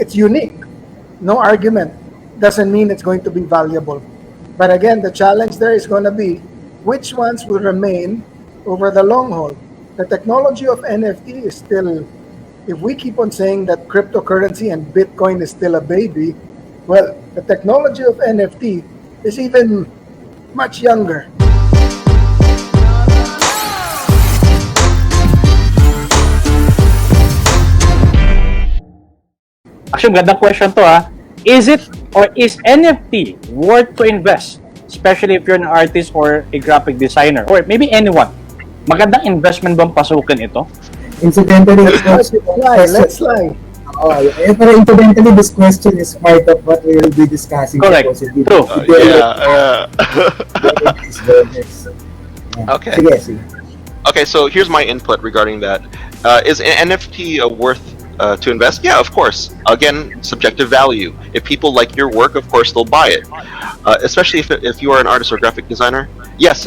It's unique. No argument. Doesn't mean it's going to be valuable. But again, the challenge there is going to be which ones will remain over the long haul. The technology of NFT is still, if we keep on saying that cryptocurrency and Bitcoin is still a baby, well, the technology of NFT is even much younger. Actually, gandang question to Is it or is NFT worth to invest? Especially if you're an artist or a graphic designer or maybe anyone. Magandang investment bang pasukin ito? Incidentally, Let's lie. Pero incidentally, this question is part of what we will be discussing. Correct. True. Okay. Okay, so here's my input regarding that. Is an NFT worth to invest? Yeah, of course. Again, subjective value. If people like your work, of course they'll buy it. Especially if you are an artist or graphic designer. Yes.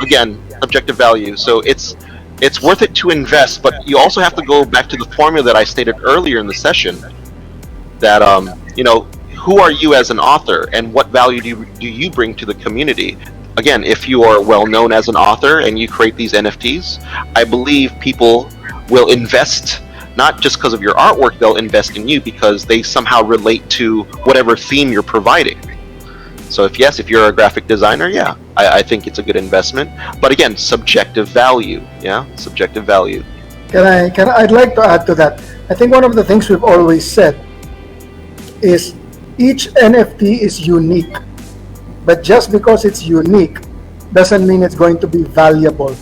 Again, subjective value. So it's worth it to invest, but you also have to go back to the formula that I stated earlier in the session. That who are you as an author, and what value do you bring to the community? Again, if you are well known as an author and you create these NFTs, I believe people will invest. Not just because of your artwork, they'll invest in you because they somehow relate to whatever theme you're providing. So if you're a graphic designer, yeah, I think it's a good investment. But again, subjective value, subjective value. I'd like to add to that. I think one of the things we've always said is each NFT is unique, but just because it's unique doesn't mean it's going to be valuable.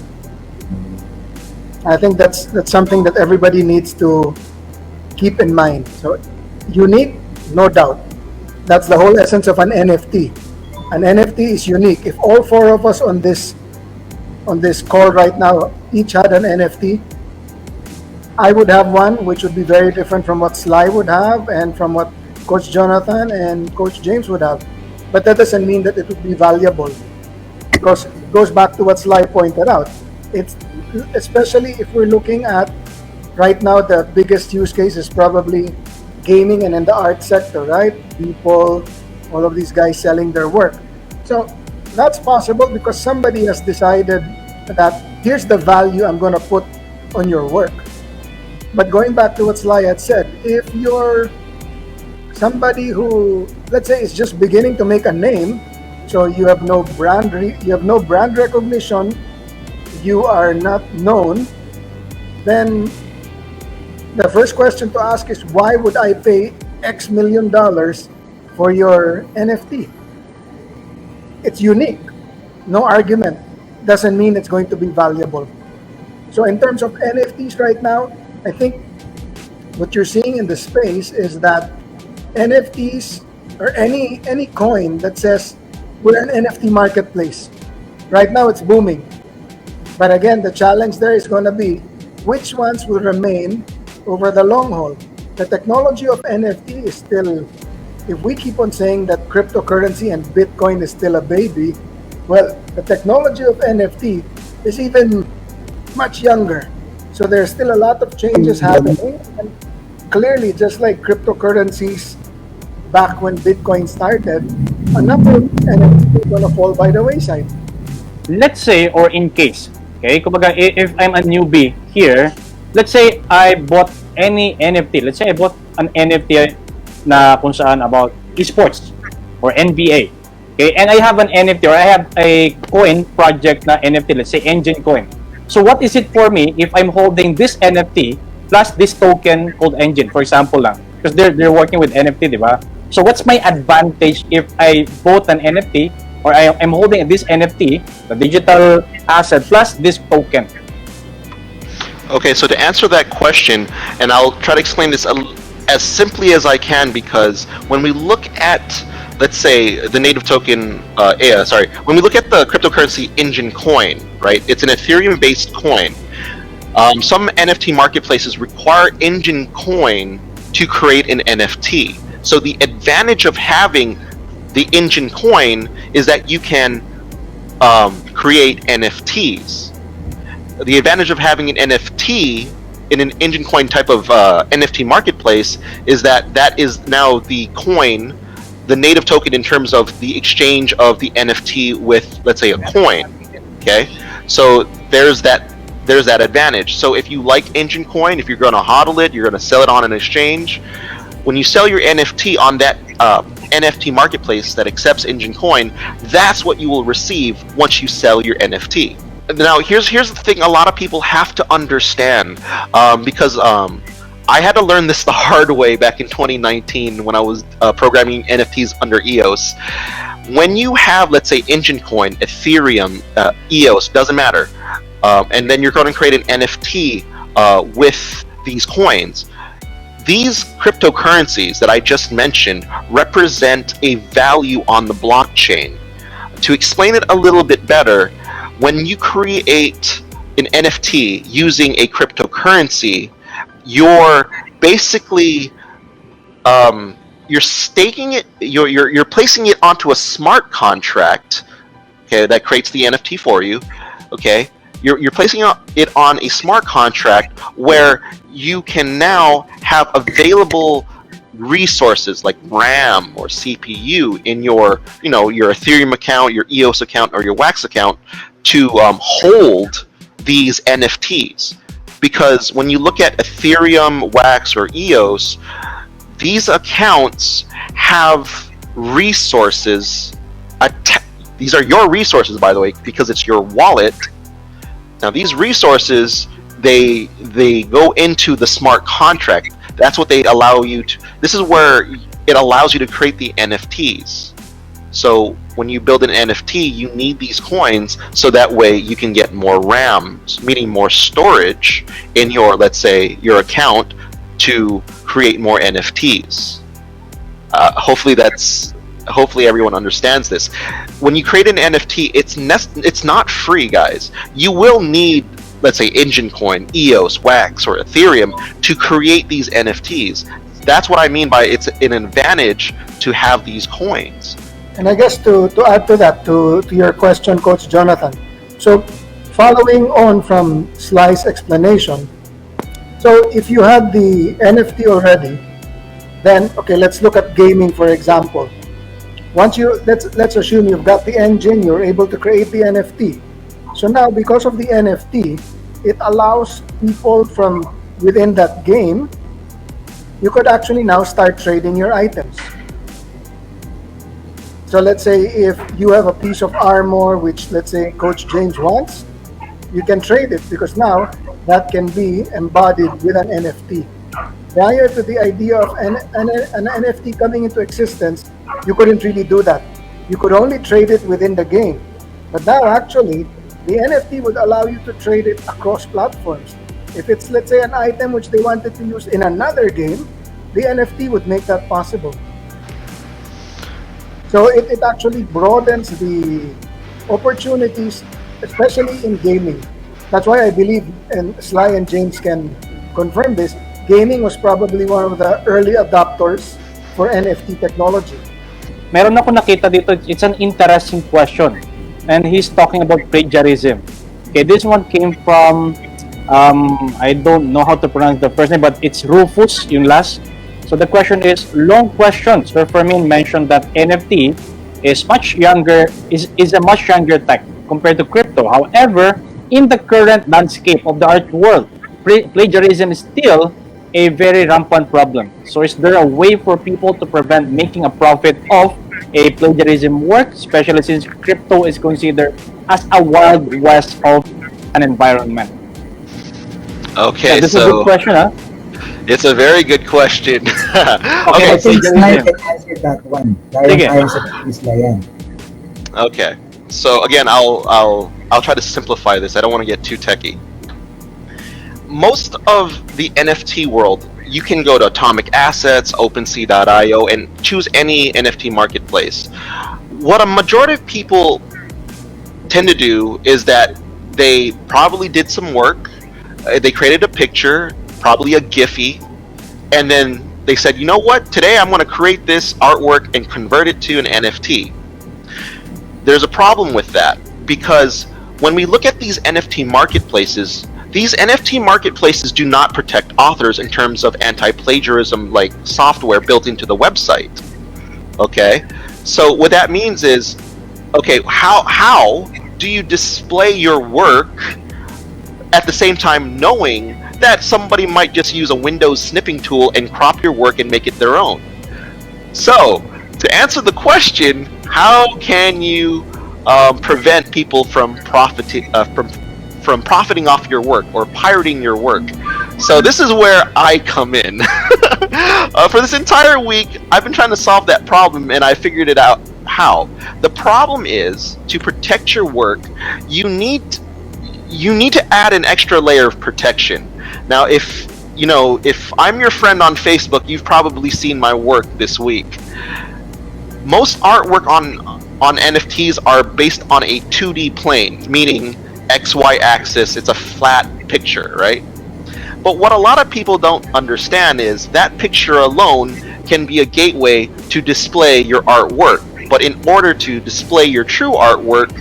I think that's something that everybody needs to keep in mind. So unique, no doubt. That's the whole essence of an NFT. An NFT is unique. If all four of us on this call right now each had an NFT, I would have one which would be very different from what Sly would have and from what Coach Jonathan and Coach James would have. But that doesn't mean that it would be valuable, because it goes back to what Sly pointed out. It's especially if we're looking at right now, the biggest use case is probably gaming and in the art sector, right? People, all of these guys selling their work. So that's possible because somebody has decided that here's the value I'm going to put on your work. But going back to what Sly had said, if you're somebody who, let's say, is just beginning to make a name, so you have no brand recognition, you are not known, then the first question to ask is, why would I pay X million dollars for your NFT? It's unique. No argument. Doesn't mean it's going to be valuable. So in terms of NFTs right now, I think what you're seeing in the space is that NFTs or any coin that says we're an NFT marketplace, right now it's booming. But again, the challenge there is going to be which ones will remain over the long haul. The technology of NFT is still, if we keep on saying that cryptocurrency and Bitcoin is still a baby, well, the technology of NFT is even much younger. So there's still a lot of changes happening. And clearly, just like cryptocurrencies back when Bitcoin started, a number of NFTs are going to fall by the wayside. Let's say, or in case, okay, kumbaga, if I'm a newbie here, let's say I bought any NFT. Let's say I bought an NFT na kung saan about esports or NBA. Okay, and I have an NFT or I have a coin project na NFT, let's say Engine Coin. So what is it for me if I'm holding this NFT plus this token called Engine, for example lang? Because they're working with NFT, di ba? So what's my advantage if I bought an NFT or I'm holding this NFT, the digital asset plus this token? Okay, so to answer that question, and I'll try to explain this as simply as I can, because when we look at, let's say, the native token, when we look at the cryptocurrency Engine Coin, right, it's an Ethereum-based coin. Some NFT marketplaces require Engine Coin to create an NFT. So the advantage of having the Engine Coin is that you can create NFTs. The advantage of having an NFT in an engine coin type of NFT marketplace is that is now the coin, the native token in terms of the exchange of the NFT with, let's say, a coin. Okay, so there's that advantage. So if you like engine coin, if you're going to hodl it, you're going to sell it on an exchange. When you sell your NFT on that NFT marketplace that accepts engine coin, that's what you will receive once you sell your NFT. Now, here's the thing: a lot of people have to understand, because I had to learn this the hard way back in 2019 when I was programming NFTs under EOS. When you have, let's say, engine coin, Ethereum, EOS, doesn't matter, and then you're going to create an NFT with these coins. These cryptocurrencies that I just mentioned represent a value on the blockchain. To explain it a little bit better, when you create an NFT using a cryptocurrency, you're basically you're staking it, you're placing it onto a smart contract, okay, that creates the NFT for you, okay. You're placing it on a smart contract where you can now have available resources like RAM or CPU in your Ethereum account, your EOS account, or your Wax account to hold these NFTs. Because when you look at Ethereum, Wax, or EOS, these accounts have resources. These are your resources, by the way, because it's your wallet. Now, these resources, they go into the smart contract. That's what they allow you to. This is where it allows you to create the NFTs. So when you build an NFT, you need these coins so that way you can get more RAM, meaning more storage in your, let's say, your account to create more NFTs. Hopefully everyone understands this. When you create an NFT, it's not free, guys. You will need, let's say, engine coin, EOS, Wax, or Ethereum to create these NFTs. That's what I mean by it's an advantage to have these coins. And I guess to add to that, to your question, Coach Jonathan. So following on from Sly's explanation, so if you have the NFT already, then okay, let's look at gaming, for example. Once let's assume you've got the engine, you're able to create the NFT. So now, because of the NFT, it allows people from within that game, you could actually now start trading your items. So let's say if you have a piece of armor, which let's say Coach James wants, you can trade it because now that can be embodied with an NFT. Prior to the idea of an NFT coming into existence, you couldn't really do that. You could only trade it within the game. But now actually, the NFT would allow you to trade it across platforms. If it's, let's say, an item which they wanted to use in another game, the NFT would make that possible. So it actually broadens the opportunities, especially in gaming. That's why I believe, and Sly and James can confirm this, gaming was probably one of the early adopters for NFT technology. Meron ako nakita dito, it's an interesting question. And he's talking about plagiarism. Okay, this one came from, I don't know how to pronounce the first name, but it's Rufus, yung last. So the question is, long question. Sir Fermin mentioned that NFT is a much younger tech compared to crypto. However, in the current landscape of the art world, plagiarism is still a very rampant problem. So is there a way for people to prevent making a profit of a plagiarism work, especially since crypto is considered as a wild west of an environment? Okay, this is a good question, huh? It's a very good question. Okay, I think Sly can answer that one. Okay, so again, I'll try to simplify this. I don't want to get too techie. Most of the NFT world, you can go to Atomic Assets, OpenSea.io, and choose any NFT marketplace. What a majority of people tend to do is that they probably did some work, they created a picture, probably a Giphy, and then they said, you know what, today I'm going to create this artwork and convert it to an NFT. There's a problem with that, because when we look at these NFT marketplaces, these NFT marketplaces do not protect authors in terms of anti-plagiarism like software built into the website. Okay, so what that means is, okay, how do you display your work at the same time knowing that somebody might just use a Windows snipping tool and crop your work and make it their own? So, to answer the question, how can you prevent people from profiting off your work or pirating your work? So this is where I come in. For this entire week, I've been trying to solve that problem, and I figured it out. How? The problem is, to protect your work, you need to add an extra layer of protection. Now, if I'm your friend on Facebook, you've probably seen my work this week. Most artwork on NFTs are based on a 2D plane, meaning XY axis, it's a flat picture, right? But what a lot of people don't understand is that picture alone can be a gateway to display your artwork. But in order to display your true artwork,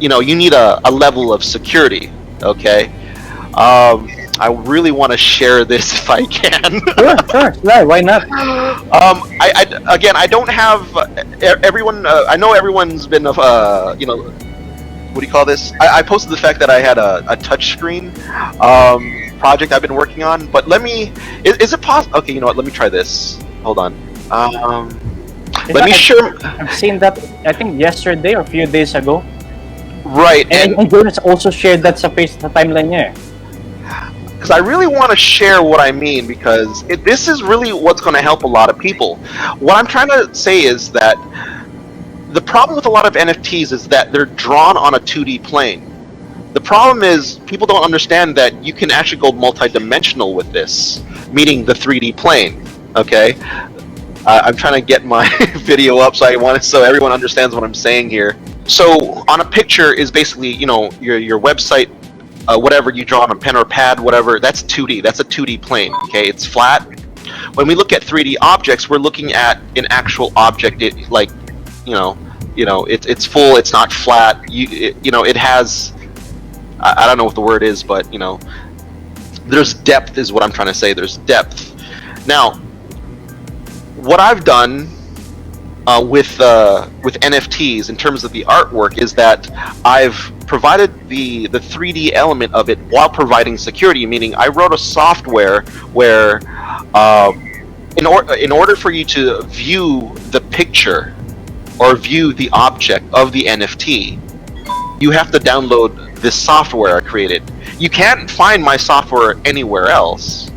you need a level of security, okay? I really want to share this if I can. Sure. Yeah, why not? I don't have everyone. I know everyone's been what do you call this? I posted the fact that I had a touchscreen project I've been working on. But is it possible? Okay, you know what? Let me try this. Hold on. Let me share. I've seen that, I think yesterday or a few days ago. Right, and Jonas also shared that sa timeline niya. Because I really want to share what I mean, because this is really what's going to help a lot of people. What I'm trying to say is that the problem with a lot of NFTs is that they're drawn on a 2D plane. The problem is people don't understand that you can actually go multi-dimensional with this, meaning the 3D plane. Okay, I'm trying to get my video up so everyone understands what I'm saying here. So on a picture is basically your website. Whatever you draw on a pen or pad, whatever, that's 2D. That's a 2D plane. Okay, it's flat. When we look at 3D objects, we're looking at an actual object. It's full. It's not flat. It has. I don't know what the word is, but there's depth, is what I'm trying to say. There's depth. Now, what I've done with NFTs in terms of the artwork is that I've provided the 3D element of it while providing security, meaning I wrote a software where in order for you to view the picture or view the object of the NFT, you have to download this software I created. You can't find my software anywhere else,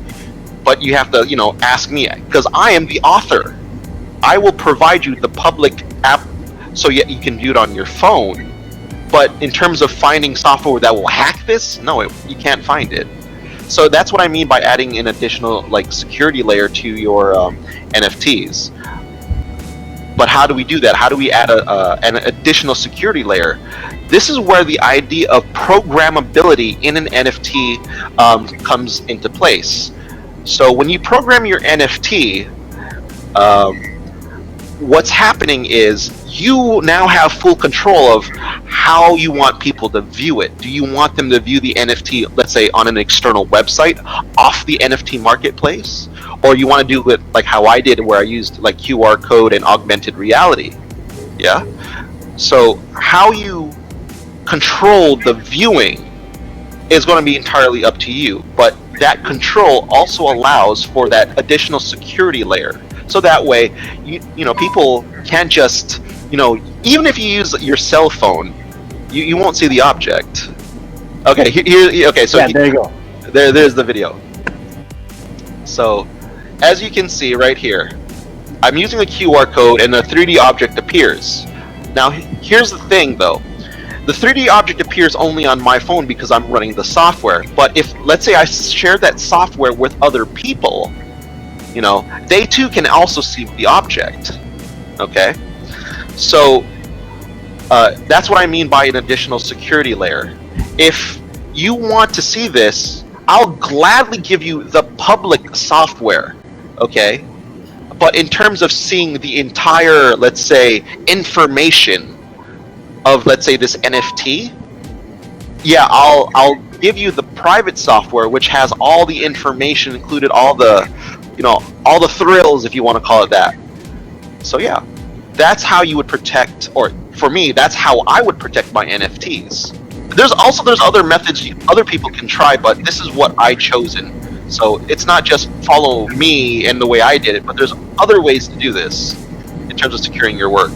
but you have to ask me, because I am the author. I will provide you the public app so you can view it on your phone. But in terms of finding software that will hack this, no, you can't find it. So that's what I mean by adding an additional security layer to your NFTs. But how do we do that? How do we add an additional security layer? This is where the idea of programmability in an NFT comes into place. So when you program your NFT, what's happening is you now have full control of how you want people to view it. Do you want them to view the NFT, let's say, on an external website off the NFT marketplace? Or you want to do it like how I did, where I used QR code and augmented reality? Yeah? So how you control the viewing is going to be entirely up to you. But that control also allows for that additional security layer. So that way, people can't just, even if you use your cell phone, you won't see the object. Okay, so yeah, there you go. There's the video. So, as you can see right here, I'm using a QR code and a 3D object appears. Now, here's the thing though. The 3D object appears only on my phone because I'm running the software. But if, let's say I share that software with other people, they too can also see the object. Okay? So, that's what I mean by an additional security layer. If you want to see this, I'll gladly give you the public software. Okay? But in terms of seeing the entire, let's say, information of, let's say, this NFT, yeah, I'll give you the private software, which has all the information included, all the, all the thrills, if you want to call it that. So yeah, that's how you would protect, or for me, that's how I would protect my NFTs. There's other methods other people can try, but this is what I chosen. So it's not just follow me and the way I did it, but there's other ways to do this in terms of securing your work.